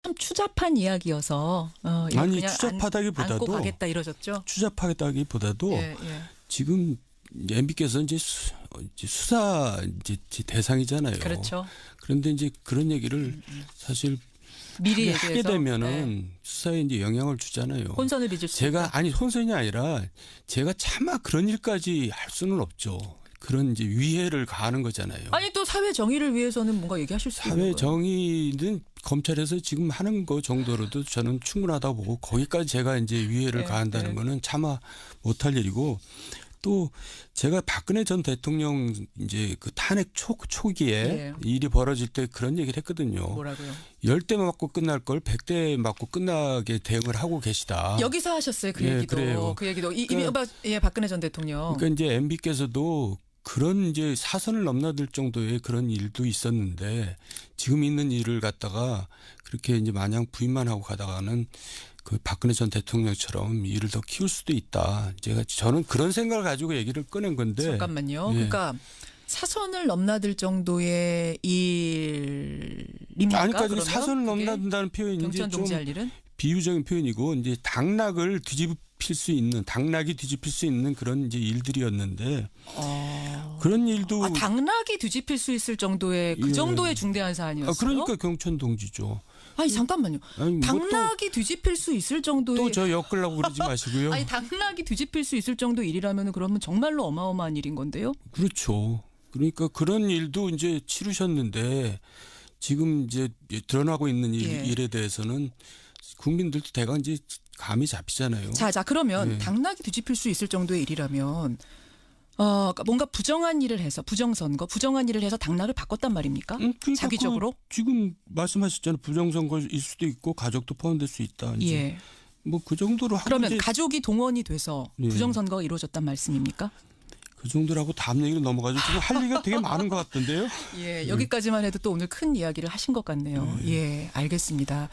참 추잡한 이야기여서 이거 아니 그냥 추잡하다기보다도 안고 가겠다 이러셨죠? 추잡하다기보다도 예, 예. 지금 MB께서 이제 수사 이제 대상이잖아요. 그렇죠. 그런데 이제 그런 얘기를 사실 미리 하게 되면은 수사에 이제 영향을 주잖아요. 혼선을 빚을 수 제가 있다. 아니 혼선이 아니라 제가 차마 그런 일까지 할 수는 없죠. 그런 이제 위해를 가하는 거잖아요. 아니 또 사회 정의를 위해서는 뭔가 얘기하실 수 있는 사회 거예요. 정의는 검찰에서 지금 하는 거 정도로도 저는 충분하다고 보고 거기까지 제가 이제 위해를 네, 가한다는 네. 거는 차마 못할 일이고 또 제가 박근혜 전 대통령 이제 그 탄핵 초기에 예. 일이 벌어질 때 그런 얘기를 했거든요. 뭐라고요? 10대 맞고 끝날 걸 100대 맞고 끝나게 대응을 하고 계시다. 여기서 하셨어요 그 예, 얘기도. 그래요. 그 얘기도 그러니까 박근혜 전 대통령. 그러니까 이제 MB께서도 그런 이제 사선을 넘나들 정도의 그런 일도 있었는데 지금 있는 일을 갖다가 그렇게 이제 마냥 부인만 하고 가다가는 그 박근혜 전 대통령처럼 일을 더 키울 수도 있다. 저는 그런 생각을 가지고 얘기를 꺼낸 건데. 잠깐만요. 예. 그러니까 사선을 넘나들 정도의 일입니까? 아니까지 그러면 사선을 그게 넘나든다는 표현이 이제 경천 좀 동지할 일은? 비유적인 표현이고 이제 당락을 당락이 뒤집힐 수 있는 그런 이제 일들이었는데 그런 일도 당락이 뒤집힐 수 있을 정도의 그 예. 정도의 중대한 사안이었어요. 그러니까 경천 동지죠. 아니 잠깐만요. 아니, 뭐 당락이 뒤집힐 수 있을 정도의 또 저 엮으려고 그러지 마시고요. 아니 당락이 뒤집힐 수 있을 정도 일이라면 그러면 정말로 어마어마한 일인 건데요. 그렇죠. 그러니까 그런 일도 이제 치르셨는데 지금 이제 드러나고 있는 예. 일에 대해서는 국민들도 대강 이제 감이 잡히잖아요. 자 그러면 예. 당락이 뒤집힐 수 있을 정도의 일이라면 그러니까 뭔가 부정한 일을 해서 부정선거, 부정한 일을 해서 당락을 바꿨단 말입니까? 그러니까 자기적으로? 지금 말씀하셨잖아요. 부정선거일 수도 있고 가족도 포함될 수 있다. 이제 예. 뭐 그 정도로 하고 그러면 이제 가족이 동원이 돼서 예. 부정선거가 이루어졌단 말씀입니까? 그 정도라고 다음 얘기로 넘어가죠. 지금 할 얘기가 되게 많은 것 같던데요. 예, 여기까지만 해도 또 오늘 큰 이야기를 하신 것 같네요. 예, 알겠습니다.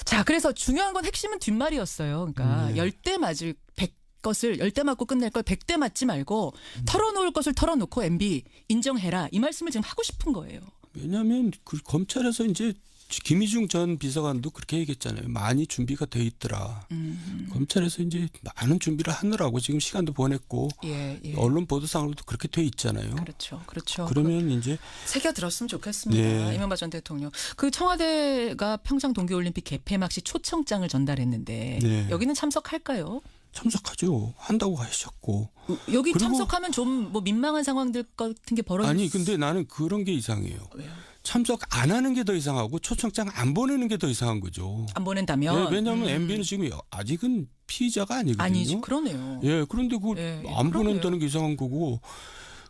자, 그래서 중요한 건 핵심은 뒷말이었어요. 그러니까 10대 맞을 10대 맞고 끝낼 걸 100대 맞지 말고 털어놓을 것을 털어놓고 MB 인정해라. 이 말씀을 지금 하고 싶은 거예요. 왜냐하면 그 검찰에서 이제 김희중 전 비서관도 그렇게 얘기했잖아요. 많이 준비가 돼 있더라. 검찰에서 이제 많은 준비를 하느라고 지금 시간도 보냈고 예, 예. 언론 보도상으로도 그렇게 돼 있잖아요. 그렇죠. 그렇죠. 그러면 이제 새겨 들었으면 좋겠습니다. 네. 이명박 전 대통령. 그 청와대가 평창 동계올림픽 개폐막 시 초청장을 전달했는데 네. 여기는 참석할까요? 참석하죠. 한다고 하셨고. 여기 그리고- 참석하면 좀 뭐 민망한 상황들 같은 게 벌어질 아니 근데 나는 그런 게 이상해요. 왜요? 참석 안 하는 게 더 이상하고 초청장 안 보내는 게 더 이상한 거죠. 안 보낸다면 예, 왜냐하면 MB는 지금 아직은 피의자가 아니거든요. 아니지 그러네요. 예, 그런데 그걸 예, 안 그러게요. 보낸다는 게 이상한 거고.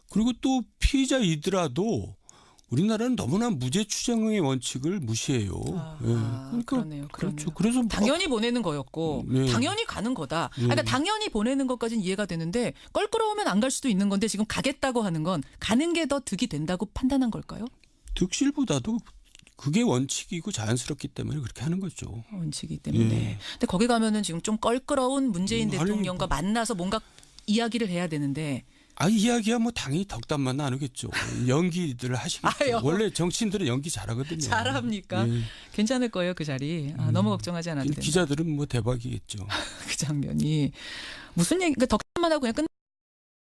그리고 또 피의자이더라도 우리나라는 너무나 무죄 추정의 원칙을 무시해요. 그러네요. 그렇죠. 그래서 당연히 보내는 거였고 네. 당연히 가는 거다. 그러니까 당연히 보내는 것까지는 이해가 되는데 껄끄러우면 안 갈 수도 있는 건데 지금 가겠다고 하는 건 가는 게 더 득이 된다고 판단한 걸까요? 득실보다도 그게 원칙이고 자연스럽기 때문에 그렇게 하는 거죠. 원칙이기 때문에. 예. 근데 거기 가면은 지금 좀 껄끄러운 문재인 아니, 대통령과 만나서 뭔가 이야기를 해야 되는데 이야기야 뭐 당연히 덕담만 나누겠죠. 연기들을 하시겠죠. 아유. 원래 정치인들은 연기 잘하거든요. 잘합니까? 예. 괜찮을 거예요 그 자리. 너무 걱정하지 않아도 된다. 기자들은 뭐 대박이겠죠. 그 장면이 무슨 얘기? 그러니까 덕담만 하고 그냥 끝.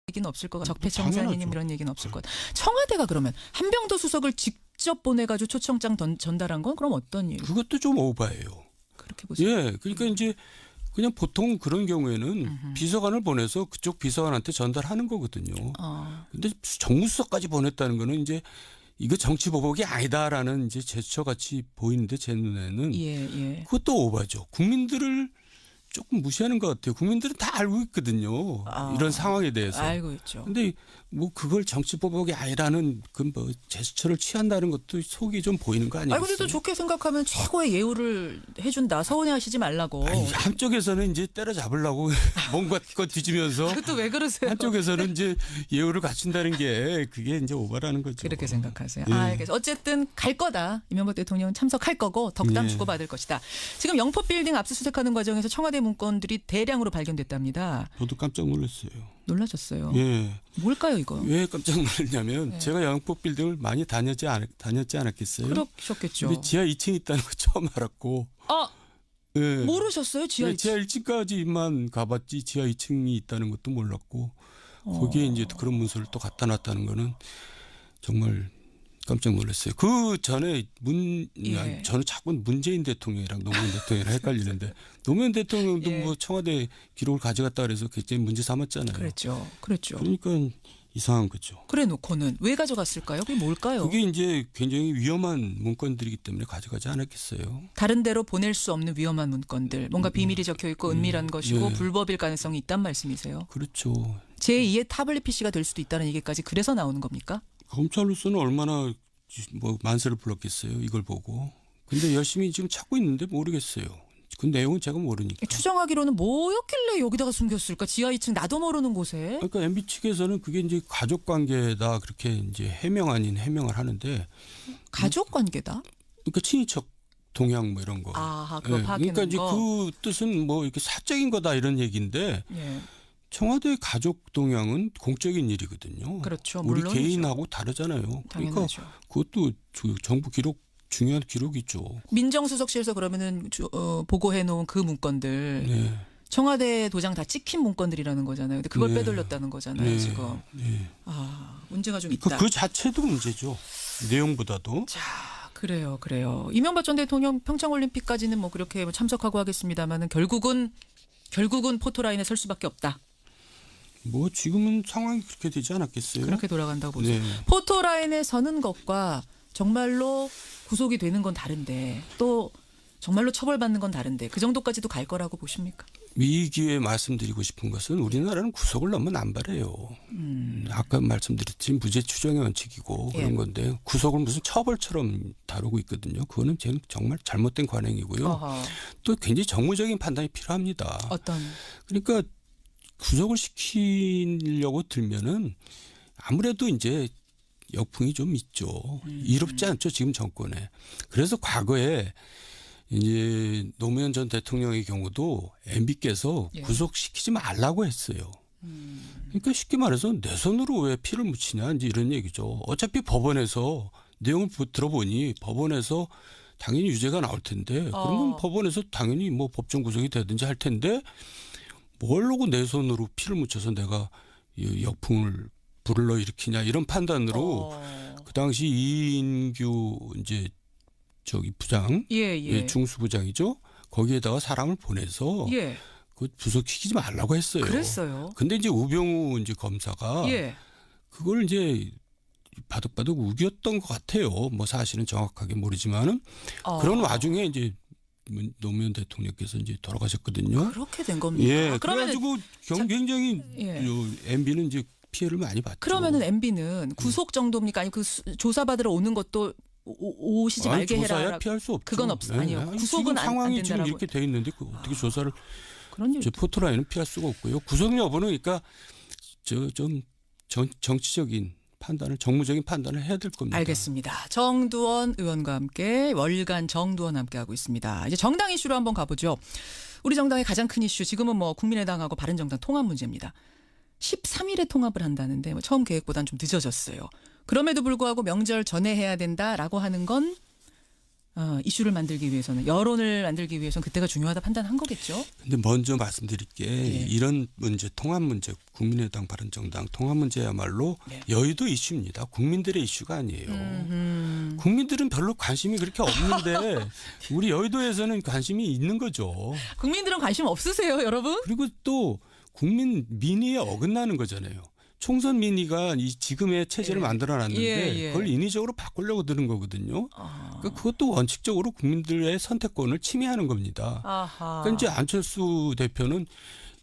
얘기는 없을 것 같아. 적폐청산이니 당연하죠. 이런 얘기는 없을 것 같아. 청와대가 그러면 한병도 수석을 직접 보내가지고 초청장 전달한 건 그럼 어떤 일? 그것도 좀 오바예요. 그렇게 보세요. 예, 그러니까 이제 그냥 보통 그런 경우에는 비서관을 보내서 그쪽 비서관한테 전달하는 거거든요. 근데 정무수석까지 보냈다는 거는 이제 이거 정치 보복이 아니다라는 이제 제스처 같이 보이는데 제 눈에는 예. 그것도 오바죠. 국민들을 조금 무시하는 것 같아요. 국민들은 다 알고 있거든요. 이런 상황에 대해서. 알고 있죠. 근데 뭐 그걸 정치 보복이 아니라는 그 뭐 제스처를 취한다는 것도 속이 좀 보이는 거 아니겠어요? 근데 또 좋게 생각하면 최고의 예우를 해준다. 서운해하시지 말라고. 아니, 한쪽에서는 이제 때려잡으려고 뭔가 거 뒤지면서 또 왜 그러세요? 한쪽에서는 이제 예우를 갖춘다는 게 그게 이제 오바라는 거죠. 그렇게 생각하세요. 예. 알겠어. 어쨌든 갈 거다. 이명박 대통령은 참석할 거고 덕담 예. 주고받을 것이다. 지금 영포 빌딩 압수수색하는 과정에서 청와대 문건들이 대량으로 발견됐답니다. 저도 깜짝 놀랐어요. 놀라셨어요. 예. 뭘까요 이거? 왜 깜짝 놀랐냐면 네. 제가 영등포 빌딩을 많이 다녔지 않았겠어요? 그러셨겠죠. 근데 지하 2층 있다는 거 처음 알았고. 아 네. 모르셨어요? 지하 네, 지하 1층까지만 가봤지 지하 2층이 있다는 것도 몰랐고 거기에 이제 그런 문서를 또 갖다 놨다는 거는 정말 깜짝 놀랐어요. 그 전에 예. 저는 자꾸 문재인 대통령이랑 노무현 대통령이랑 헷갈리는데 노무현 대통령도 예. 뭐 청와대 기록을 가져갔다 그래서 굉장히 문제 삼았잖아요. 그랬죠. 그러니까 이상한 거죠. 그래 놓고는 왜 가져갔을까요? 그게 뭘까요? 그게 이제 굉장히 위험한 문건들이기 때문에 가져가지 않았겠어요. 다른 데로 보낼 수 없는 위험한 문건들, 뭔가 비밀이 적혀 있고 은밀한 것이고 네. 불법일 가능성이 있단 말씀이세요. 그렇죠. 제2의 타블릿 PC가 될 수도 있다는 얘기까지 그래서 나오는 겁니까? 검찰로서는 얼마나 뭐 만세를 불렀겠어요. 이걸 보고. 근데 열심히 지금 찾고 있는데 모르겠어요. 그 내용은 제가 모르니까. 추정하기로는 뭐였길래 여기다가 숨겼을까? 지하 2층 나도 모르는 곳에. 그러니까 MB 측에서는 그게 이제 가족 관계다 그렇게 이제 해명 아닌 해명을 하는데. 가족 관계다? 그러니까 친인척 동양 뭐 이런 거. 아하, 그거 예, 파악해놓은 그러니까 이제 거. 그 뜻은 뭐 이렇게 사적인 거다 이런 얘기인데 예. 청와대 가족 동향은 공적인 일이거든요. 그렇죠. 우리 물론이죠. 개인하고 다르잖아요. 그러니까 당연하죠. 그것도 정부 기록 중요한 기록이죠. 민정수석실에서 그러면은 보고해 놓은 그 문건들 네. 청와대 도장 다 찍힌 문건들이라는 거잖아요. 근데 그걸 네. 빼돌렸다는 거잖아요, 네. 지금. 네. 아, 문제가 좀 있다. 그 자체도 문제죠. 내용보다도. 자, 그래요. 이명박 전 대통령 평창올림픽까지는 뭐 그렇게 참석하고 하겠습니다만은 결국은 포토라인에 설 수밖에 없다. 뭐 지금은 상황이 그렇게 되지 않았겠어요? 그렇게 돌아간다고 보세요. 네. 포토라인에 서는 것과 정말로 구속이 되는 건 다른데 또 정말로 처벌받는 건 다른데 그 정도까지도 갈 거라고 보십니까? 이 기회에 말씀드리고 싶은 것은 우리나라는 구속을 너무 남발해요. 아까 말씀드렸지만 무죄 추정의 원칙이고 예. 그런 건데 구속을 무슨 처벌처럼 다루고 있거든요. 그거는 정말 잘못된 관행이고요. 어허. 또 굉장히 정무적인 판단이 필요합니다. 어떤 그러니까 구속을 시키려고 들면은 아무래도 이제 역풍이 좀 있죠. 이롭지 않죠 지금 정권에. 그래서 과거에 이제 노무현 전 대통령의 경우도 MB께서 예. 구속시키지 말라고 했어요. 그러니까 쉽게 말해서 내 손으로 왜 피를 묻히냐 이제 이런 얘기죠. 어차피 법원에서 내용을 들어보니 법원에서 당연히 유죄가 나올 텐데 그러면 법원에서 당연히 뭐 법정 구속이 되든지 할 텐데 뭘로고 내 손으로 피를 묻혀서 내가 이 역풍을 불러 일으키냐 이런 판단으로 그 당시 이인규 이제 저기 부장, 예. 중수부장이죠. 거기에다가 사람을 보내서 예. 그 구속시키지 말라고 했어요. 그랬어요. 근데 이제 우병우 이제 검사가 예. 그걸 이제 바득바득 우겼던 것 같아요. 뭐 사실은 정확하게 모르지만은 그런 와중에 이제 노무현 대통령께서 이제 돌아가셨거든요. 그렇게 된 겁니까? 예. 그러면은 그래가지고 굉장히 예. MB는 이제 피해를 많이 봤죠. 그러면은 MB는 구속 정도입니까? 아니 그 조사받으러 오는 것도 오시지 말게 조사야 해라. 피할 수 없죠. 그건 아니요. 아니, 구속은 지금 안 상황이 된다라고. 지금 이렇게 돼 있는데 어떻게 조사를 그런 일. 포토라인은 피할 수가 없고요. 구속 여부는 그러니까 좀 정치적인 판단을 정무적인 판단을 해야 될 겁니다. 알겠습니다. 정두원 의원과 함께 월간 정두원 함께 하고 있습니다. 이제 정당 이슈로 한번 가보죠. 우리 정당의 가장 큰 이슈 지금은 뭐 국민의당하고 바른정당 통합 문제입니다. 13일에 통합을 한다는데 뭐 처음 계획보다는 좀 늦어졌어요. 그럼에도 불구하고 명절 전에 해야 된다라고 하는 건 이슈를 만들기 위해서는 여론을 만들기 위해서는 그때가 중요하다 판단한 거겠죠. 근데 먼저 말씀드릴 게 이런 문제 통합 문제 국민의당 바른정당 통합 문제야말로 여의도 이슈입니다. 국민들의 이슈가 아니에요. 국민들은 별로 관심이 그렇게 없는데 우리 여의도에서는 관심이 있는 거죠. 국민들은 관심 없으세요, 여러분? 그리고 또 국민 민의에 어긋나는 거잖아요. 총선 민의가 이 지금의 체제를 만들어놨는데 그걸 인위적으로 바꾸려고 드는 거거든요. 그러니까 그것도 원칙적으로 국민들의 선택권을 침해하는 겁니다. 그러니까 이제 안철수 대표는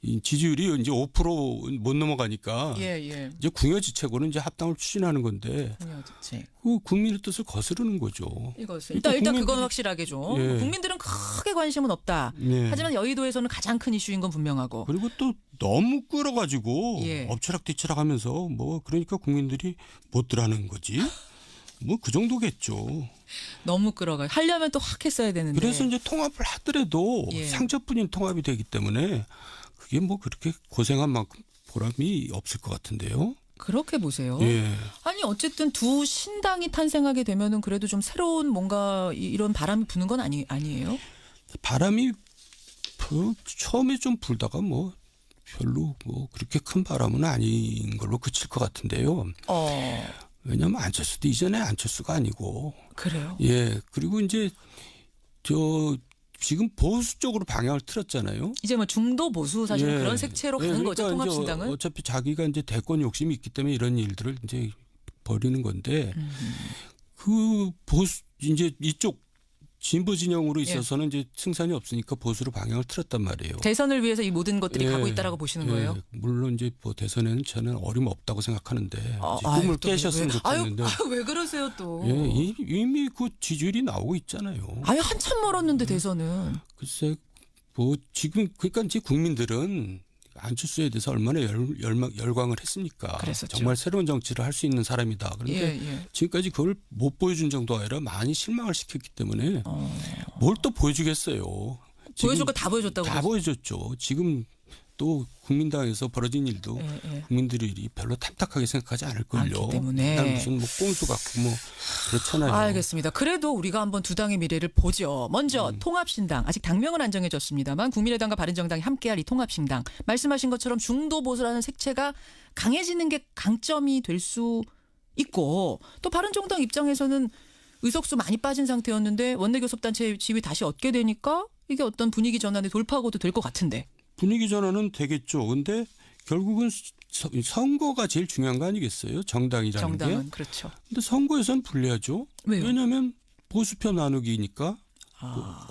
이 지지율이 이제 5% 못 넘어가니까 이제 궁여지책으로 이제 합당을 추진하는 건데 그 국민의 뜻을 거스르는 거죠. 이것을 일단 그건 확실하게 좀 국민들은 크게 관심은 없다. 하지만 여의도에서는 가장 큰 이슈인 건 분명하고. 그리고 또 너무 끌어가지고 엎치락뒤치락하면서 뭐 그러니까 국민들이 못 들어하는 거지. 뭐 그 정도겠죠. 너무 끌어가. 하려면 또 확 했어야 되는데. 그래서 이제 통합을 하더라도 상처뿐인 통합이 되기 때문에 그게 뭐 그렇게 고생한 만큼 보람이 없을 것 같은데요. 그렇게 보세요. 예. 아니 어쨌든 두 신당이 탄생하게 되면은 그래도 좀 새로운 뭔가 이런 바람이 부는 건 아니에요? 바람이 처음에 좀 불다가 뭐 별로 뭐 그렇게 큰 바람은 아닌 걸로 그칠 것 같은데요. 왜냐하면 안철수도 이전에 안철수가 아니고. 그래요? 예. 그리고 이제 지금 보수 쪽으로 방향을 틀었잖아요. 이제 뭐 중도 보수 사실은 예. 그런 색채로 가는 그러니까 거죠. 통합신당은. 이제 어차피 자기가 이제 대권 욕심이 있기 때문에 이런 일들을 이제 벌이는 건데 그 보수 이제 이쪽 진보 진영으로 있어서는 이제 승산이 없으니까 보수로 방향을 틀었단 말이에요. 대선을 위해서 이 모든 것들이 가고 있다라고 보시는 거예요? 물론 이제 뭐 대선에는 저는 어림없다고 생각하는데 이제 아유, 꿈을 또 깨셨으면 좋겠는데. 왜 그러세요 또? 예, 이미 그 지지율이 나오고 있잖아요. 아유 한참 멀었는데 대선은. 글쎄 뭐 지금 그러니까 이제 국민들은 안철수에 대해서 얼마나 열광을 했습니까? 그랬었죠. 정말 새로운 정치를 할 수 있는 사람이다. 그런데 지금까지 그걸 못 보여준 정도가 아니라 많이 실망을 시켰기 때문에 뭘 또 보여주겠어요. 보여줄 거 다 보여줬다고. 다 보여줬죠. 지금 또 국민당에서 벌어진 일도 국민들이 별로 탐탁하게 생각하지 않을걸요. 않기 때문에. 그냥 무슨 뭐 꼼수 같고 뭐 그렇잖아요. 알겠습니다. 그래도 우리가 한번 두 당의 미래를 보죠. 먼저 통합신당. 아직 당명은 안 정해졌습니다만 국민의당과 바른정당이 함께할 이 통합신당. 말씀하신 것처럼 중도 보수라는 색채가 강해지는 게 강점이 될 수 있고 또 바른정당 입장에서는 의석수 많이 빠진 상태였는데 원내교섭단체 지위 다시 얻게 되니까 이게 어떤 분위기 전환의 돌파구도 될 것 같은데. 분위기 전환은 되겠죠. 근데 결국은 선거가 제일 중요한 거 아니겠어요? 정당이라는 정당은 게. 그렇죠. 근데 선거에서는 불리하죠. 왜요? 왜냐하면 보수표 나누기니까.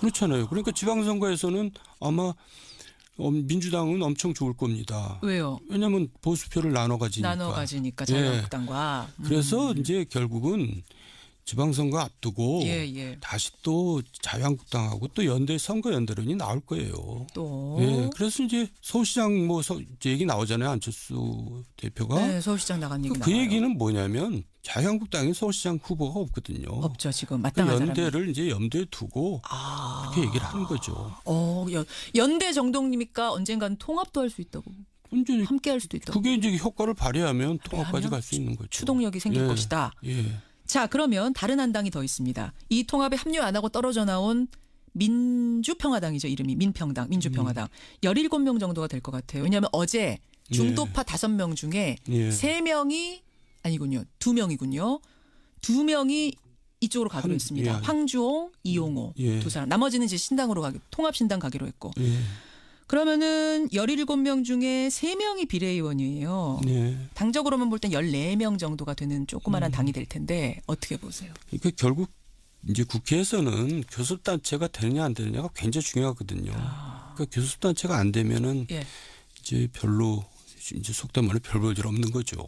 그렇잖아요. 그러니까 지방선거에서는 아마 민주당은 엄청 좋을 겁니다. 왜요? 왜냐하면 보수표를 나눠 가지니까. 자유한국당과. 그래서 이제 결국은 지방선거 앞두고 다시 또 자유한국당하고 또 선거 연대론이 나올 거예요. 또. 예, 그래서 이제 서울시장 이제 얘기 나오잖아요. 안철수 대표가. 네, 서울시장 나간 얘기 그 나와요. 얘기는 뭐냐면 자유한국당에 서울시장 후보가 없거든요. 없죠. 지금 그 마땅한 사람이. 연대를 이제 염두에 두고 그렇게 얘기를 하는 거죠. 연대 정도입니까? 언젠가는 통합도 할 수 있다고. 이제 함께 할 수도 있다고. 그게 이제 효과를 발휘하면 통합까지 갈 수 있는 거죠. 추동력이 생길 것이다. 예. 자, 그러면 다른 한 당이 더 있습니다. 이 통합에 합류 안 하고 떨어져 나온 민주평화당이죠. 이름이 민평당, 민주평화당. 17명 정도가 될 것 같아요. 왜냐하면 어제 중도파 5명 중에 3명이 아니군요. 2명이군요. 2명이 이쪽으로 가기로 했습니다. 황주홍, 이용호 두 사람. 나머지는 이제 신당으로 통합신당 가기로 했고. 그러면은 17명 중에 3명이 비례의원이에요. 당적으로만 볼 땐 14명 정도가 되는 조그마한 당이 될 텐데 어떻게 보세요? 그러니까 결국 이제 국회에서는 교섭단체가 되느냐 안 되느냐가 굉장히 중요하거든요. 그러니까 교섭단체가 안 되면은 이제 별로 이제 속된 말로 별 볼 일 없는 거죠.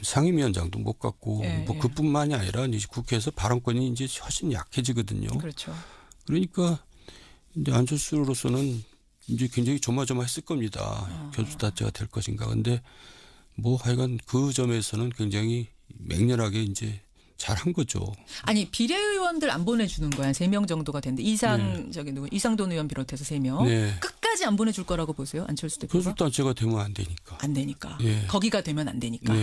상임위원장도 못 갖고 뭐 그뿐만이 아니라 이제 국회에서 발언권이 이제 훨씬 약해지거든요. 그렇죠. 그러니까 이제 안철수로서는 이제 굉장히 조마조마했을 겁니다. 교섭단체가 될 것인가. 근데 뭐 하여간 그 점에서는 굉장히 맹렬하게 이제 잘한 거죠. 아니 비례의원들 안 보내주는 거야. 3명 정도가 되는데 이상돈 의원 비롯해서 3명. 끝까지 안 보내줄 거라고 보세요. 안철수 대표가. 교섭단체가 되면 안 되니까. 안 되니까. 거기가 되면 안 되니까.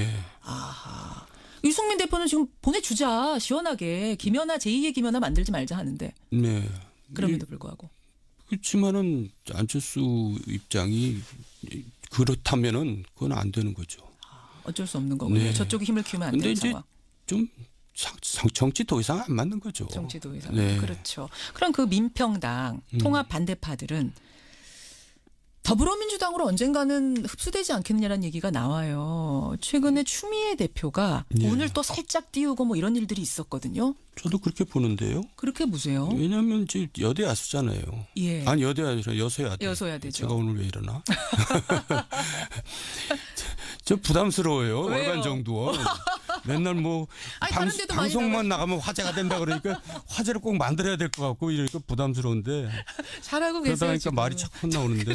아하. 유승민 대표는 지금 보내주자. 시원하게. 김연아 제2의 김연아 만들지 말자 하는데. 그럼에도 불구하고. 그렇지만은 안철수 입장이 그렇다면은 그건 안 되는 거죠. 어쩔 수 없는 거군요. 저쪽이 힘을 키우면 안 되는 상황. 좀 정치 더 이상 안 맞는 거죠. 정치 더 이상. 그렇죠. 그럼 그 민평당 통합 반대파들은 더불어민주당으로 언젠가는 흡수되지 않겠느냐라는 얘기가 나와요. 최근에 추미애 대표가 오늘 또 살짝 띄우고 뭐 이런 일들이 있었거든요. 저도 그렇게 보는데요. 그렇게 보세요. 왜냐하면 이제 여대 야수잖아요. 아니 여대 아니라 여소야대. 여소야대죠. 제가 오늘 왜 이러나? 저 부담스러워요. 왜요? 월간 정도. 맨날 뭐 방송만 나가면 화제가 된다 그러니까 화제를 꼭 만들어야 될 것 같고 이러니까 부담스러운데. 잘하고 계세요. 그러다 보니까 지금. 말이 자꾸 나오는데.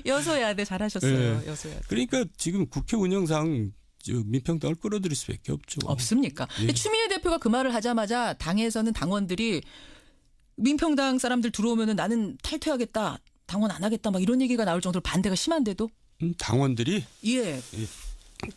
여소야대 잘하셨어요. 여소야대. 그러니까 지금 국회 운영상 민평당을 끌어들일 수밖에 없죠. 없습니까? 추미애 대표가 그 말을 하자마자 당에서는 당원들이 민평당 사람들 들어오면은 나는 탈퇴하겠다. 당원 안 하겠다. 막 이런 얘기가 나올 정도로 반대가 심한데도 당원들이 예.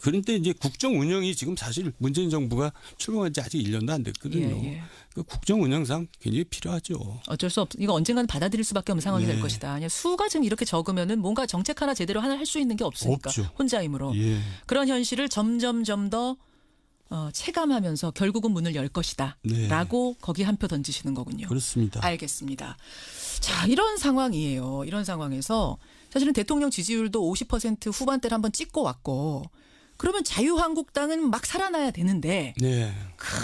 그런데 이제 국정 운영이 지금 사실 문재인 정부가 출범한 지 아직 1년도 안 됐거든요. 예. 그 국정 운영상 굉장히 필요하죠. 어쩔 수 없. 이거 언젠가는 받아들일 수밖에 없는 상황이 예. 될 것이다. 그냥 수가 지금 이렇게 적으면은 뭔가 정책 하나 제대로 하나 할 수 있는 게 없으니까 없죠. 혼자 힘으로 예. 그런 현실을 점점 더 체감하면서 결국은 문을 열 것이다. 네. 라고 거기 한 표 던지시는 거군요. 그렇습니다. 알겠습니다. 자, 이런 상황이에요. 이런 상황에서 사실은 대통령 지지율도 50% 후반대를 한번 찍고 왔고 그러면 자유한국당은 막 살아나야 되는데 네. 큰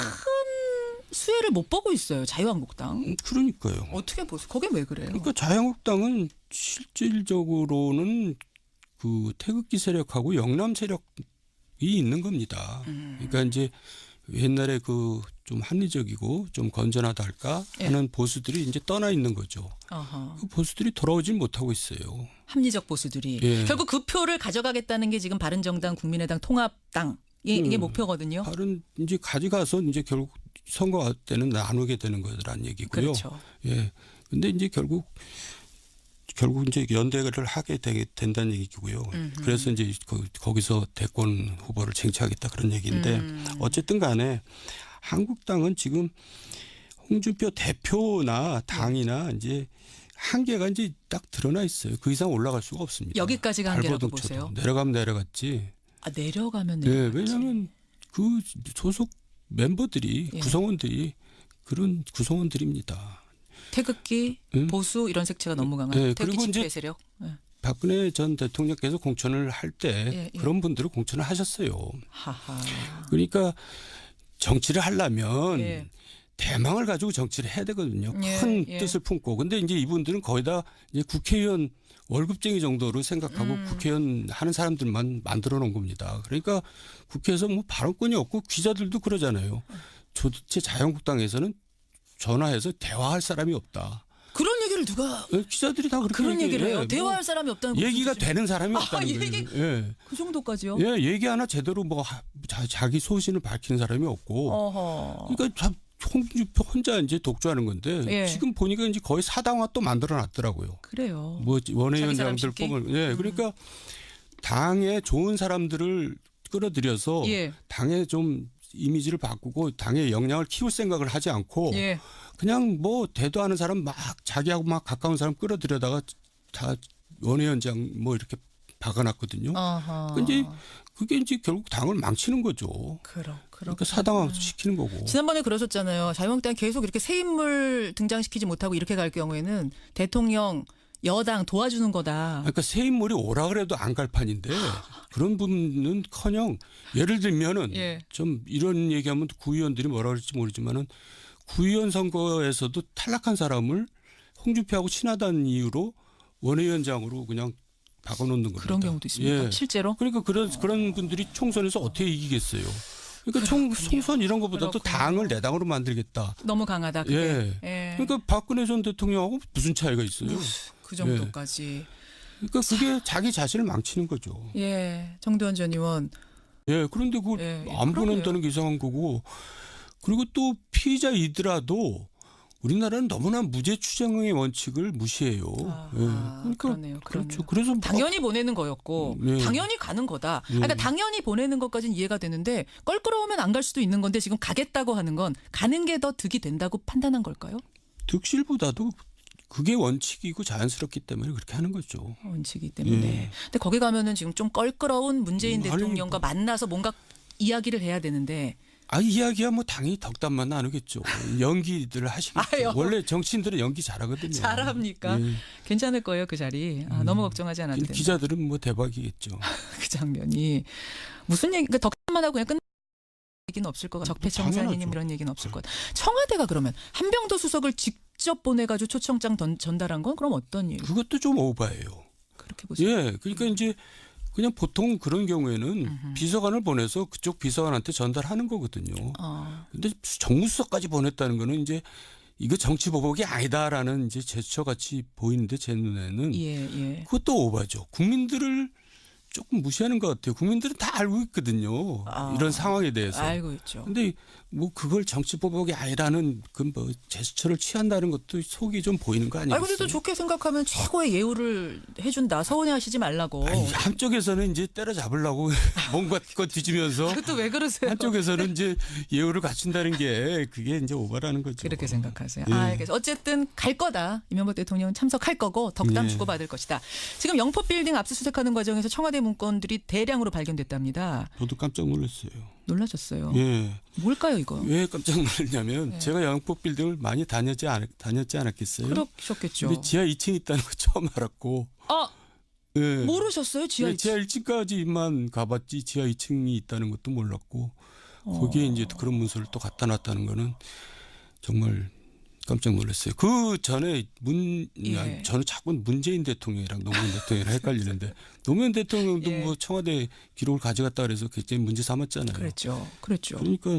수혜를 못 보고 있어요. 자유한국당. 그러니까요. 어떻게 보세요? 거긴 왜 그래요? 그러니까 자유한국당은 실질적으로는 그 태극기 세력하고 영남 세력이 있는 겁니다. 그러니까 이제 옛날에 그 좀 합리적이고 좀 건전하다 할까 하는 보수들이 이제 떠나 있는 거죠. 어허. 그 보수들이 돌아오질 못하고 있어요. 합리적 보수들이 예. 결국 그 표를 가져가겠다는 게 지금 바른정당, 국민의당, 통합당 이게 목표거든요. 다른 이제 가져가서 이제 결국 선거 때는 나누게 되는 거라는 얘기고요. 그렇죠. 예. 근데 이제 결국 이제 연대를 하게 된다는 얘기고요. 그래서 이제 거기서 대권 후보를 쟁취하겠다 그런 얘기인데 어쨌든 간에 한국당은 지금 홍준표 대표나 당이나 이제 한계가 이제 딱 드러나 있어요. 그 이상 올라갈 수가 없습니다. 여기까지가 한계라고 발버둥 쳐도. 보세요. 내려가면 내려갔지. 아, 내려가면 네, 내려갔지. 왜냐하면 그 소속 멤버들이 예. 구성원들이 그런 구성원들입니다. 태극기, 보수 이런 색채가 너무 강한 네, 태극기 그리고 집회 이제 세력. 네. 박근혜 전 대통령께서 공천을 할 때 예. 그런 분들을 공천을 하셨어요. 하하. 그러니까 정치를 하려면 예. 대망을 가지고 정치를 해야 되거든요. 예, 큰 예. 뜻을 품고. 근데 이제 이분들은 거의 다 이제 국회의원 월급쟁이 정도로 생각하고 국회의원 하는 사람들만 만들어 놓은 겁니다. 그러니까 국회에서 뭐 발언권이 없고 기자들도 그러잖아요. 도대체 자유한국당에서는 전화해서 대화할 사람이 없다. 그런 얘기를 누가 기자들이 다 그렇게 그런 얘기를 해요? 뭐 대화할 사람이 없다는 거 얘기가 무슨 되는 사람이 없다는 거예요. 얘기- 예. 그 정도까지요? 예, 얘기 하나 제대로 뭐 자기 소신을 밝히는 사람이 없고. 어허. 그러니까 참 홍준표 혼자 이제 독주하는 건데 예. 지금 보니까 이제 거의 사당화 또 만들어 놨더라고요. 그래요. 뭐 자기 원외위원장들 사람 심기? 뽑을. 예, 그러니까 당에 좋은 사람들을 끌어들여서 예. 당의 좀 이미지를 바꾸고 당의 역량을 키울 생각을 하지 않고 예. 그냥 뭐 대도하는 사람 막 자기하고 막 가까운 사람 끌어들여다가 다 원외위원장 뭐 이렇게 박아놨거든요. 어허. 근데 그게 이제 결국 당을 망치는 거죠. 그러니까 사당화 시키는 거고. 지난번에 그러셨잖아요. 자유한국당 계속 이렇게 새 인물 등장시키지 못하고 이렇게 갈 경우에는 대통령 여당 도와주는 거다. 그러니까 새 인물이 오라 그래도 안 갈 판인데 그런 분은커녕 예를 들면은 예. 좀 이런 얘기하면 구의원들이 뭐라 그럴지 모르지만은 구의원 선거에서도 탈락한 사람을 홍준표하고 친하다는 이유로 원외위원장으로 그냥 박아놓는 겁니다. 그런 경우도 있습니까? 예. 실제로? 그러니까 그런 분들이 총선에서 어떻게 이기겠어요? 그러니까 총선 이런 것보다도 그렇군요. 당을 내 당으로 만들겠다. 너무 강하다. 그게. 예. 예. 그러니까 박근혜 전 대통령하고 무슨 차이가 있어요? 그 정도까지. 그러니까 그게 자기 자신을 망치는 거죠. 예. 정두환 전 의원. 예, 그런데 그걸 예, 안 그러네요. 보낸다는 게 이상한 거고. 그리고 또 피의자이더라도 우리나라는 너무나 무죄 추정의 원칙을 무시해요. 아, 예. 그러니까 그러네요. 그렇죠. 그래서 당연히 보내는 거였고 네. 당연히 가는 거다. 그러니까 당연히 보내는 것까지는 이해가 되는데 껄끄러우면 안 갈 수도 있는 건데 지금 가겠다고 하는 건 가는 게 더 득이 된다고 판단한 걸까요? 득실보다도 그게 원칙이고 자연스럽기 때문에 그렇게 하는 거죠. 원칙이기 때문에. 예. 근데 거기 가면은 지금 좀 껄끄러운 문재인 아니, 대통령과 만나서 뭔가 이야기를 해야 되는데 이야기야 뭐 당연히 덕담만 나누겠죠. 연기들 하시겠죠. 아유. 원래 정치인들은 연기 잘하거든요. 잘합니까? 예. 괜찮을 거예요 그 자리. 너무 걱정하지 않아도 된다. 기자들은 뭐 대박이겠죠. 그 장면이 무슨 얘기? 그러니까 덕담만 하고 그냥 끝. 얘기는 없을 것 같아요. 적폐청산이님 당연하죠. 이런 얘기는 없을 것 같아요. 청와대가 그러면 한병도 수석을 직접 보내가지고 초청장 전달한 건 그럼 어떤 일? 그것도 좀 오바예요. 그렇게 보세요. 예, 그러니까 이제 그냥 보통 그런 경우에는 비서관을 보내서 그쪽 비서관한테 전달하는 거거든요. 근데 정무수석까지 보냈다는 거는 이제 이거 정치 보복이 아니다라는 이제 제스처 같이 보이는데 제 눈에는 예, 예. 그것도 오바죠. 국민들을 조금 무시하는 것 같아요. 국민들은 다 알고 있거든요. 이런 상황에 대해서. 알고 있죠. 근데 뭐 그걸 정치 보복이 아니라는 그 뭐 제스처를 취한다는 것도 속이 좀 보이는 거 아니겠어요? 근데 또 좋게 생각하면 최고의 예우를 해준다. 서운해하시지 말라고. 아니, 한쪽에서는 이제 때려잡으려고 뭔가 거 뒤지면서 그것도 왜 그러세요? 한쪽에서는 이제 예우를 갖춘다는 게 그게 이제 오바라는 거죠. 그렇게 생각하세요. 예. 알겠어요. 어쨌든 갈 거다. 이명박 대통령은 참석할 거고 덕담 예. 주고받을 것이다. 지금 영포 빌딩 압수수색하는 과정에서 청와대 문건들이 대량으로 발견됐답니다. 저도 깜짝 놀랐어요. 놀라셨어요. 예. 뭘까요 이거? 왜 깜짝 놀랐냐면 예. 제가 영포 빌딩을 많이 다녔지 않았겠어요? 그러셨겠죠. 근데 지하 2층 있다는 거 처음 알았고. 예. 모르셨어요? 지하 예, 지하 1층까지만 가봤지 지하 2층이 있다는 것도 몰랐고 거기에 이제 그런 문서를 또 갖다 놨다는 거는 정말 깜짝 놀랐어요. 그 전에 예. 저는 자꾸 문재인 대통령이랑 노무현 대통령이랑 헷갈리는데 노무현 대통령도 예. 뭐 청와대 기록을 가져갔다 그래서 굉장히 문제 삼았잖아요. 그랬죠. 그러니까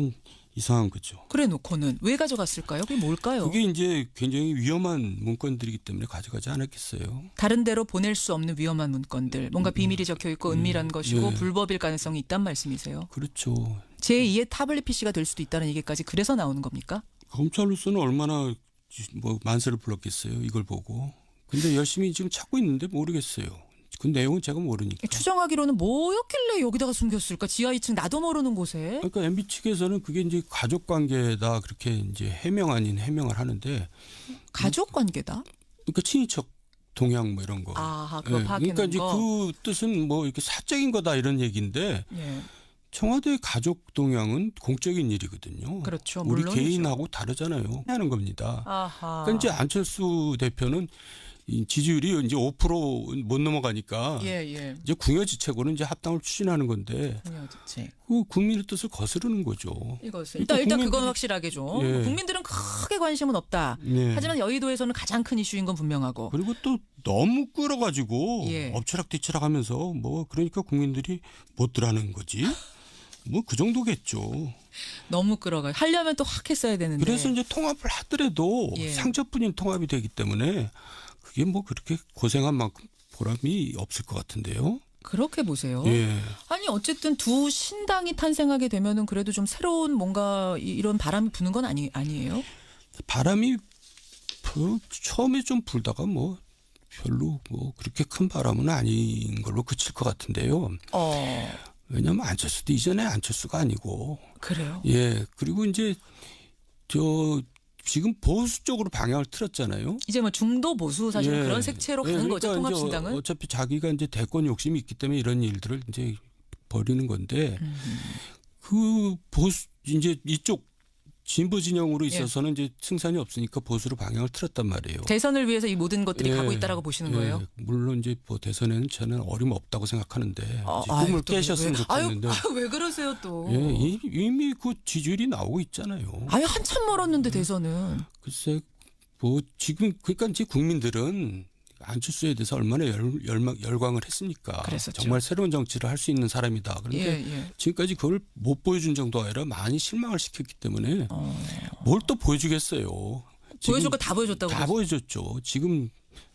이상한 거죠. 그래 놓고는 왜 가져갔을까요? 그게 뭘까요? 그게 이제 굉장히 위험한 문건들이기 때문에 가져가지 않았겠어요. 다른 데로 보낼 수 없는 위험한 문건들. 뭔가 비밀이 적혀 있고 은밀한 것이고 예. 불법일 가능성이 있단 말씀이세요. 그렇죠. 제2의 타블릿 PC가 될 수도 있다는 얘기까지 그래서 나오는 겁니까? 검찰로서는 얼마나 뭐 만세를 불렀겠어요. 이걸 보고. 근데 열심히 지금 찾고 있는데 모르겠어요. 그 내용은 제가 모르니까. 추정하기로는 뭐였길래 여기다가 숨겼을까? 지하 2층 나도 모르는 곳에. 그러니까 MB 측에서는 그게 이제 가족 관계다 그렇게 이제 해명 아닌 해명을 하는데. 가족 관계다? 그러니까 친인척 동향 뭐 이런 거. 아하, 그거 예, 파악해놓은 그러니까 이제 거. 그 뜻은 뭐 이렇게 사적인 거다 이런 얘기인데 예. 청와대 가족 동향은 공적인 일이거든요. 그렇죠. 우리 물론이죠. 개인하고 다르잖아요. 하는 겁니다. 아하. 그러니까 이제 안철수 대표는 이 지지율이 이제 5%못 넘어가니까 예. 이제 궁여지책으로는 이제 합당을 추진하는 건데 궁여지책. 그 국민의 뜻을 거스르는 거죠. 이것을 그러니까 일단 그건 국민들이- 확실하게 좀 예. 국민들은 크게 관심은 없다. 네. 하지만 여의도에서는 가장 큰 이슈인 건 분명하고. 그리고 또 너무 끌어가지고 예. 엎치락뒤치락하면서 뭐 그러니까 국민들이 못 들어하는 거지. 뭐 그 정도겠죠. 너무 끌어가. 하려면 또 확 했어야 되는데. 그래서 이제 통합을 하더라도 예. 상처뿐인 통합이 되기 때문에 그게 뭐 그렇게 고생한 만큼 보람이 없을 것 같은데요. 그렇게 보세요. 예. 아니 어쨌든 두 신당이 탄생하게 되면은 그래도 좀 새로운 뭔가 이런 바람이 부는 건 아니에요? 바람이 처음에 좀 불다가 뭐 별로 뭐 그렇게 큰 바람은 아닌 걸로 그칠 것 같은데요. 왜냐하면 안철수도 이전에 안철수가 아니고. 그래요. 예. 그리고 이제 지금 보수 쪽으로 방향을 틀었잖아요. 이제 뭐 중도 보수 사실 예. 그런 색채로 가는 그러니까 거죠. 이제 통합신당은. 어차피 자기가 이제 대권 욕심이 있기 때문에 이런 일들을 이제 벌이는 건데 그 보수 이제 이쪽 진보 진영으로 있어서는 이제 승산이 없으니까 보수로 방향을 틀었단 말이에요. 대선을 위해서 이 모든 것들이 예. 가고 있다라고 보시는 거예요? 물론 이제 뭐 대선에는 저는 어림없다고 생각하는데 이제 아유, 꿈을 또 깨셨으면 왜- 좋겠는데 왜 그러세요 또? 예, 이미 그 지지율이 나오고 있잖아요. 한참 멀었는데 대선은. 글쎄 뭐 지금 그러니까 이제 국민들은 안철수에 대해서 얼마나 열광을 했습니까? 그랬었죠. 정말 새로운 정치를 할 수 있는 사람이다. 그런데 예. 지금까지 그걸 못 보여준 정도가 아니라 많이 실망을 시켰기 때문에 뭘 또 보여주겠어요. 지금 보여줄 거 다 보여줬다고. 다 보여줬죠. 지금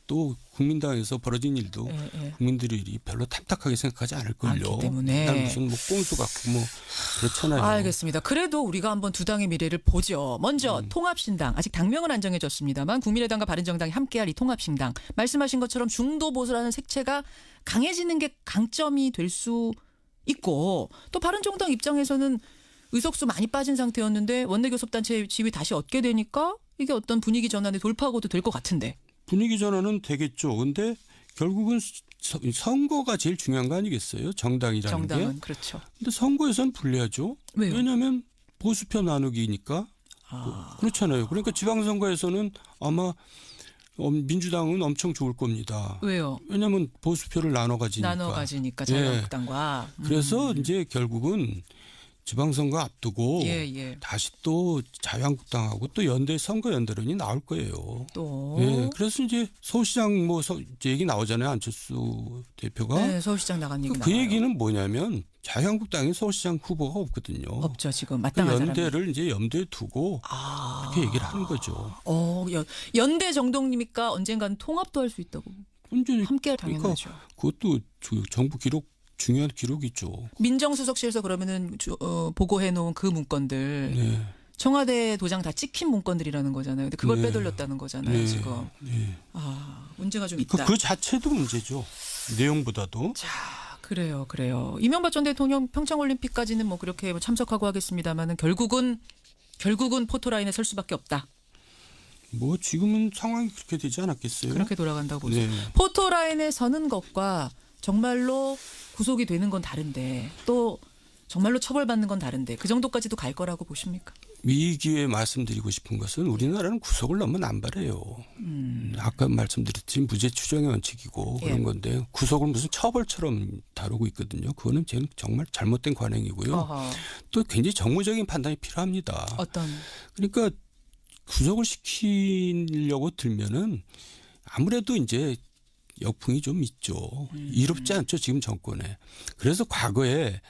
또 국민당에서 벌어진 일도 예. 국민들이 별로 탐탁하게 생각하지 않을걸요. 않기 때문에. 맨날 무슨 뭐 꼼수 같고 뭐 그렇잖아요. 알겠습니다. 그래도 우리가 한번 두 당의 미래를 보죠. 먼저 통합신당. 아직 당명은 안 정해졌습니다만 국민의당과 바른정당이 함께할 이 통합신당. 말씀하신 것처럼 중도 보수라는 색채가 강해지는 게 강점이 될 수 있고 또 바른정당 입장에서는 의석수 많이 빠진 상태였는데 원내교섭단체 지위 다시 얻게 되니까 이게 어떤 분위기 전환의 돌파구도 될 것 같은데. 분위기 전환은 되겠죠. 근데 결국은 선거가 제일 중요한 거 아니겠어요? 정당이라는 게. 정당은 그렇죠. 근데 선거에선 불리하죠. 왜요? 왜냐하면 보수표 나누기니까. 그렇잖아요. 그러니까 지방선거에서는 아마 민주당은 엄청 좋을 겁니다. 왜요? 왜냐하면 보수표를 나눠 가지니까. 자유한국당과. 그래서 이제 결국은 지방선거 앞두고 예. 다시 또 자유한국당하고 또 연대 선거 연대론이 나올 거예요. 또. 예, 그래서 이제 서울시장 뭐 이제 얘기 나오잖아요. 안철수 대표가. 네, 서울시장 나간 얘기 그 나와요. 얘기는 뭐냐면 자유한국당에 서울시장 후보가 없거든요. 없죠 지금 그 마땅한 사람이. 연대를 이제 염두에 두고 그렇게 얘기를 하는 거죠. 연대 정도니까 언젠가는 통합도 할 수 있다고. 이제 함께 그러니까 당연하죠. 그것도 정부 기록 중요한 기록이죠. 민정수석실에서 그러면은 보고해 놓은 그 문건들 네. 청와대 도장 다 찍힌 문건들이라는 거잖아요. 근데 그걸 네. 빼돌렸다는 거잖아요. 네. 지금. 네. 문제가 좀 있다. 그 자체도 문제죠. 내용보다도. 자, 그래요. 이명박 전 대통령 평창올림픽까지는 뭐 그렇게 뭐 참석하고 하겠습니다만은 결국은 포토라인에 설 수밖에 없다. 뭐 지금은 상황이 그렇게 되지 않았겠어요? 그렇게 돌아간다고 보죠. 네. 포토라인에 서는 것과 정말로 구속이 되는 건 다른데 또 정말로 처벌받는 건 다른데 그 정도까지도 갈 거라고 보십니까? 이 기회에 말씀드리고 싶은 것은 우리나라는 구속을 너무 남발해요. 아까 말씀드렸듯이 무죄 추정의 원칙이고 그런 예. 건데 구속을 무슨 처벌처럼 다루고 있거든요. 그거는 저는 정말 잘못된 관행이고요. 어허. 또 굉장히 정무적인 판단이 필요합니다. 어떤 그러니까 구속을 시키려고 들면은 아무래도 이제 역풍이 좀 있죠. 이롭지 않죠, 지금 정권에. 그래서 과거에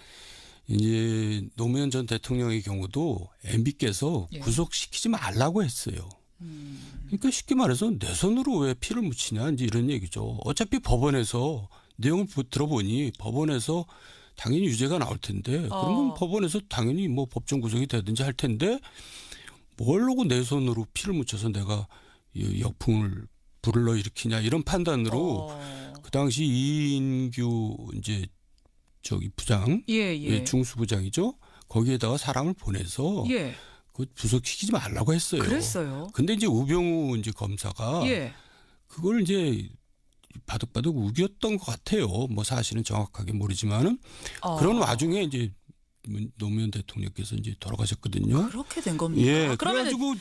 이제 노무현 전 대통령의 경우도 MB께서 예. 구속시키지 말라고 했어요. 그러니까 쉽게 말해서 내 손으로 왜 피를 묻히냐 이제 이런 얘기죠. 어차피 법원에서 내용을 들어보니 법원에서 당연히 유죄가 나올 텐데 그러면 법원에서 당연히 뭐 법정 구속이 되든지 할 텐데 뭘로고 내 손으로 피를 묻혀서 내가 이 역풍을 불러일으키냐 이런 판단으로 그 당시 이인규 이제 저기 부장, 예. 중수부장이죠. 거기에다가 사람을 보내서 예. 그 구속시키지 말라고 했어요. 그랬어요. 근데 이제 우병우 이제 검사가 예. 그걸 이제 바득바득 우겼던 것 같아요. 뭐 사실은 정확하게 모르지만은 그런 와중에 이제 노무현 대통령께서 이제 돌아가셨거든요. 그렇게 된 겁니다. 예. 그래가지고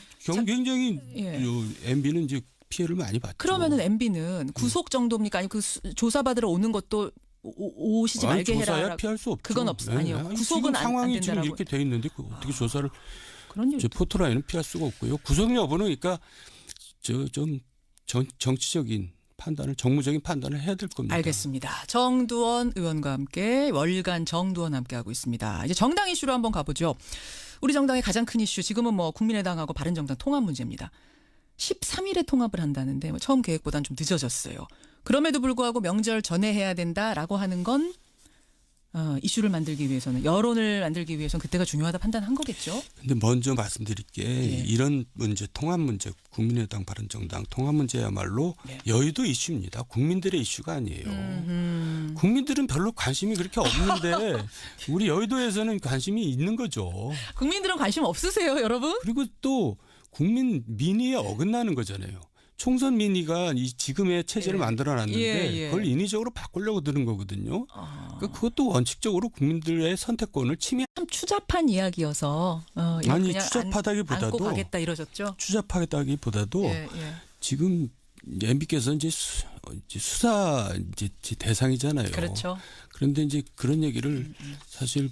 굉장히 예. MB는 이제 피해를 많이 봤죠. 그러면은 MB는 구속 정도입니까? 아니 그 조사받으러 오는 것도 오시지 아니, 말게 조사야 해라. 피할 수 없죠. 그건 없어. 아니요. 아니, 구속은 지금 안 상황이 지금 된다라고. 이렇게 돼 있는데 어떻게 조사를 그런 일. 포토라인은 피할 수가 없고요. 구속 여부는 그러니까 좀 정치적인 판단을 정무적인 판단을 해야 될 겁니다. 알겠습니다. 정두원 의원과 함께 월간 정두원 함께 하고 있습니다. 이제 정당 이슈로 한번 가보죠. 우리 정당의 가장 큰 이슈 지금은 뭐 국민의당하고 바른정당 통합 문제입니다. 13일에 통합을 한다는데 뭐 처음 계획보다는 좀 늦어졌어요. 그럼에도 불구하고 명절 전에 해야 된다라고 하는 건 이슈를 만들기 위해서는 여론을 만들기 위해서는 그때가 중요하다 판단한 거겠죠. 근데 먼저 말씀드릴 게 이런 문제 통합 문제 국민의당 바른정당 통합 문제야말로 여의도 이슈입니다. 국민들의 이슈가 아니에요. 국민들은 별로 관심이 그렇게 없는데 우리 여의도에서는 관심이 있는 거죠. 국민들은 관심 없으세요, 여러분? 그리고 또 국민 민의에 어긋나는 거잖아요. 총선 민의가 이 지금의 체제를 만들어놨는데 그걸 인위적으로 바꾸려고 드는 거거든요. 그러니까 그것도 원칙적으로 국민들의 선택권을 침해. 참 추잡한 이야기여서 아니 그냥 추잡하다기보다도 안고 가겠다 이러셨죠. 추잡하다기보다도 지금 MB께서 이제 수사 이제 대상이잖아요. 그렇죠. 그런데 이제 그런 얘기를 사실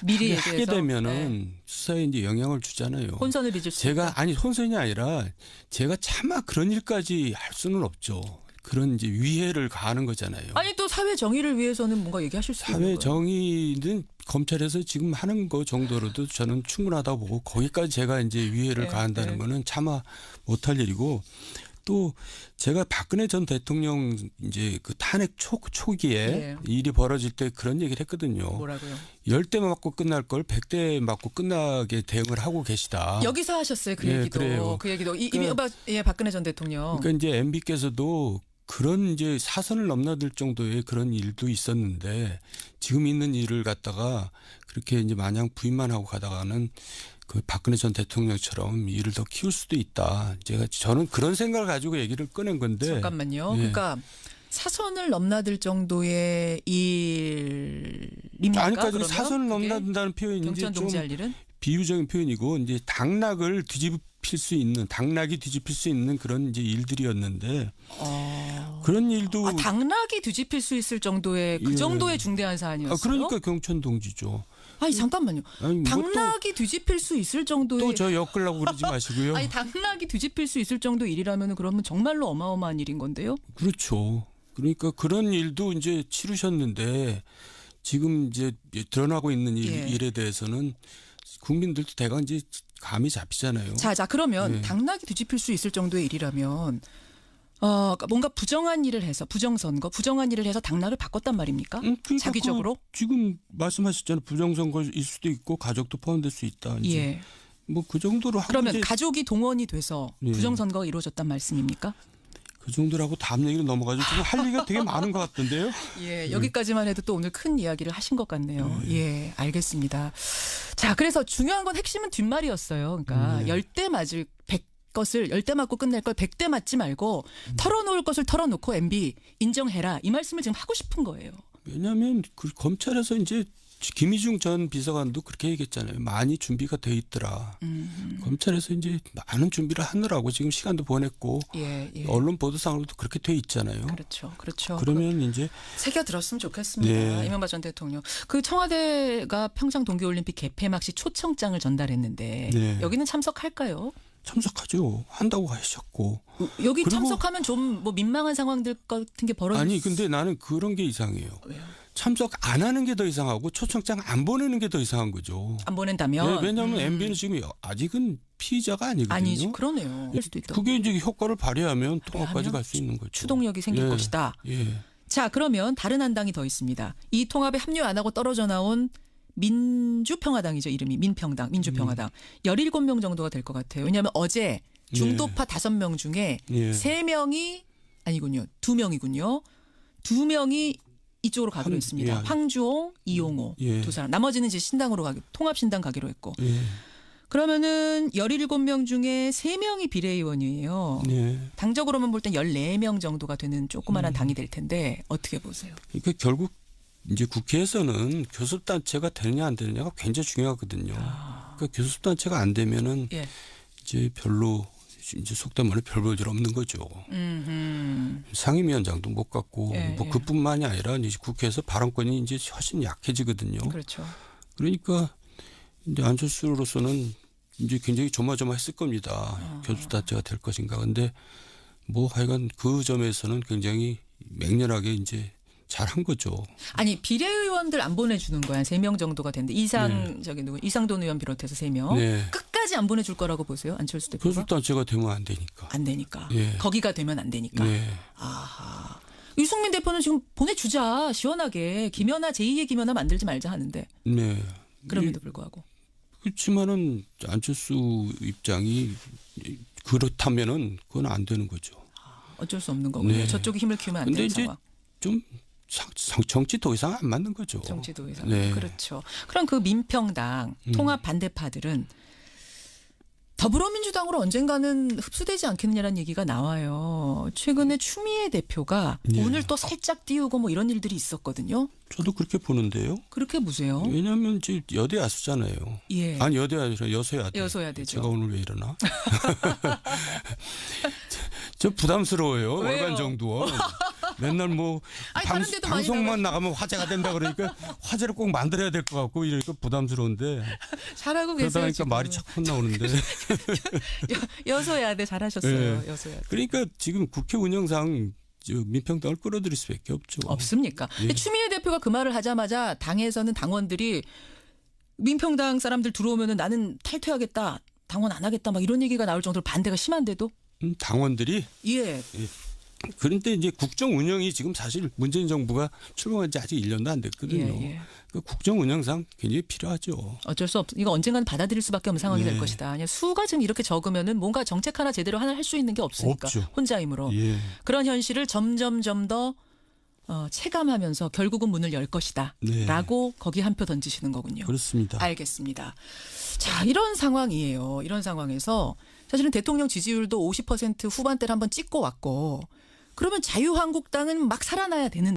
미리 하게 되면은 수사에 이제 영향을 주잖아요. 혼선을 빚을 수 혼선이 아니라 제가 차마 그런 일까지 할 수는 없죠. 그런 이제 위해를 가하는 거잖아요. 아니 또 사회 정의를 위해서는 뭔가 얘기하실 수 있는 거예요. 사회 정의는 검찰에서 지금 하는 거 정도로도 저는 충분하다고 보고 거기까지 제가 이제 위해를 가한다는 거는 차마 못할 일이고 또 제가 박근혜 전 대통령 이제 그 탄핵 초기에 일이 벌어질 때 그런 얘기를 했거든요. 뭐라고요? 10대 맞고 끝날 걸 100대 맞고 끝나게 대응을 하고 계시다. 여기서 하셨어요. 그 얘기도. 그래요. 그 얘기도. 박근혜 전 대통령. 그러니까 이제 MB께서도 그런 이제 사선을 넘나들 정도의 그런 일도 있었는데 지금 있는 일을 갖다가 그렇게 이제 마냥 부인만 하고 가다가는 그 박근혜 전 대통령처럼 일을 더 키울 수도 있다. 저는 그런 생각을 가지고 얘기를 꺼낸 건데. 잠깐만요. 그러니까 사선을 넘나들 정도의 일입니까? 아니, 그러니까 사선을 넘나든다는 표현이 경천 이제 동지할 좀 일은? 비유적인 표현이고 이제 당락이 뒤집힐 수 있는 그런 이제 일들이었는데 그런 일도 당락이 뒤집힐 수 있을 정도의 그 정도의 중대한 사안이었어요. 그러니까 경천 동지죠. 아니 잠깐만요. 아니, 당락이 뒤집힐 수 있을 정도의 또 저 엮으려고 그러지 마시고요. 아니 당락이 뒤집힐 수 있을 정도 일이라면 그러면 정말로 어마어마한 일인 건데요. 그렇죠. 그러니까 그런 일도 이제 치르셨는데 지금 이제 드러나고 있는 일에 대해서는 국민들도 대강 이제 감이 잡히잖아요. 자 그러면 당락이 뒤집힐 수 있을 정도의 일이라면 그러니까 뭔가 부정한 일을 해서 부정선거, 부정한 일을 해서 당락을 바꿨단 말입니까? 그러니까 자기적으로? 지금 말씀하셨잖아요. 부정선거일 수도 있고 가족도 포함될 수 있다. 이제 예. 뭐 그 정도로 하고 그러면 이제 가족이 동원이 돼서 예. 부정선거가 이루어졌단 말씀입니까? 그 정도라고 다음 얘기로 넘어가죠. 지금 할 얘기가 되게 많은 것 같던데요. 예, 여기까지만 해도 또 오늘 큰 이야기를 하신 것 같네요. 예, 알겠습니다. 자, 그래서 중요한 건 핵심은 뒷말이었어요. 그러니까 열대 맞을 100것을 열대 맞고 끝낼 걸 100대 맞지 말고 털어놓을 것을 털어놓고 MB 인정해라. 이 말씀을 지금 하고 싶은 거예요. 왜냐하면 그 검찰에서 이제 김희중 전 비서관도 그렇게 얘기했잖아요. 많이 준비가 돼 있더라. 검찰에서 이제 많은 준비를 하느라고 지금 시간도 보냈고 예, 예. 언론 보도상으로도 그렇게 돼 있잖아요. 그렇죠, 그렇죠. 그러면 이제 새겨 들었으면 좋겠습니다. 네. 이명박 전 대통령. 그 청와대가 평창 동계올림픽 개폐막 시 초청장을 전달했는데 네. 여기는 참석할까요? 참석하죠. 한다고 하셨고. 여기 그리고- 참석하면 좀 뭐 민망한 상황들 같은 게 벌어질 아니 근데 나는 그런 게 이상해요. 왜요? 참석 안 하는 게 더 이상하고 초청장 안 보내는 게 더 이상한 거죠. 안 보낸다면 왜냐하면 MB는 지금 아직은 피의자가 아니거든요. 아니지 그러네요. 할 수도 있다. 그게 이제 효과를 발휘하면 통합까지 갈 수 있는 거죠. 추동력이 생길 예. 것이다. 예. 자, 그러면 다른 한 당이 더 있습니다. 이 통합에 합류 안 하고 떨어져 나온 민주평화당이죠. 이름이 민평당, 민주평화당. 17명 정도가 될 것 같아요. 왜냐하면 어제 중도파 5명 중에 예. 3명이 아니군요. 2명이군요. 2명이 이쪽으로 가기로 했습니다. 예. 황주홍, 이용호 예. 두 사람. 나머지는 이제 신당으로 통합신당 가기로 했고. 예. 그러면은 17명 중에 3명이 비례의원이에요. 예. 당적으로만 볼 땐 14명 정도가 되는 조그마한 당이 될 텐데 어떻게 보세요? 그러니까 결국 이제 국회에서는 교섭단체가 되느냐 안 되느냐가 굉장히 중요하거든요. 그러니까 교섭단체가 안 되면은 예. 이제 별로 이제 속된 말로 별 볼 일 없는 거죠. 상임위원장도 못 갖고 예, 뭐 예. 그뿐만이 아니라 이제 국회에서 발언권이 이제 훨씬 약해지거든요. 그렇죠. 그러니까 이제 안철수로서는 이제 굉장히 조마조마했을 겁니다. 교섭단체가 될 것인가. 근데 뭐 하여간 그 점에서는 굉장히 맹렬하게 이제 잘한 거죠. 아니 비례의원들 안 보내주는 거야. 3명 정도가 됐는데 이상돈 의원 비롯해서 3명. 네. 끝까지 안 보내줄 거라고 보세요. 안철수 대표가. 교섭단체가 되면 안 되니까. 안 되니까. 예. 거기가 되면 안 되니까. 네. 아하. 유승민 대표는 지금 보내주자. 시원하게. 김연아 제2의 김연아 만들지 말자 하는데. 네. 그럼에도 불구하고. 그렇지만은 안철수 입장이 그렇다면은 그건 안 되는 거죠. 어쩔 수 없는 거고요. 네. 저쪽이 힘을 키우면 안 근데 되는 이제 상황. 좀 정치 더 이상 안 맞는 거죠. 정치도에서. 네. 그렇죠. 그럼 그 민평당 통합 반대파들은 더불어민주당으로 언젠가는 흡수되지 않겠느냐라는 얘기가 나와요. 최근에 추미애 대표가 네. 오늘 또 살짝 띄우고 뭐 이런 일들이 있었거든요. 저도 그렇게 보는데요. 그렇게 보세요. 왜냐하면 이제 여대 야수잖아요. 예. 아니 여대 아니라 여소야대. 여소야대죠. 제가 오늘 왜 이러나? 저 부담스러워요. 왜요? 월간 정도. 맨날 뭐 아니, 다른 데도 많이 방송만 나가면 화제가 된다 그러니까 화제를 꼭 만들어야 될 것 같고 이러니까 부담스러운데 잘하고 계세요. 그러다 보니까 지금. 말이 자꾸 나오는데 여소야대 잘하셨어요. 네. 여소야대. 그러니까 지금 국회 운영상 민평당을 끌어들일 수밖에 없죠. 없습니까? 예. 추미애 대표가 그 말을 하자마자 당에서는 당원들이 민평당 사람들 들어오면은 나는 탈퇴하겠다. 당원 안 하겠다. 막 이런 얘기가 나올 정도로 반대가 심한데도 당원들이 예. 그런데 이제 국정 운영이 지금 사실 문재인 정부가 출범한 지 아직 1년도 안 됐거든요. 예, 예. 그 국정 운영상 굉장히 필요하죠. 어쩔 수 없. 이거 언젠가는 받아들일 수밖에 없는 상황이 네. 될 것이다. 아니, 수가 지금 이렇게 적으면은 뭔가 정책 하나 제대로 하나 할 수 있는 게 없으니까 없죠. 혼자 힘으로 예. 그런 현실을 점점점 더 체감하면서 결국은 문을 열 것이다라고 네. 거기 한 표 던지시는 거군요. 그렇습니다. 알겠습니다. 자, 이런 상황이에요. 이런 상황에서 사실은 대통령 지지율도 50% 후반대를 한번 찍고 왔고 그러면 자유한국당은 막 살아나야 되는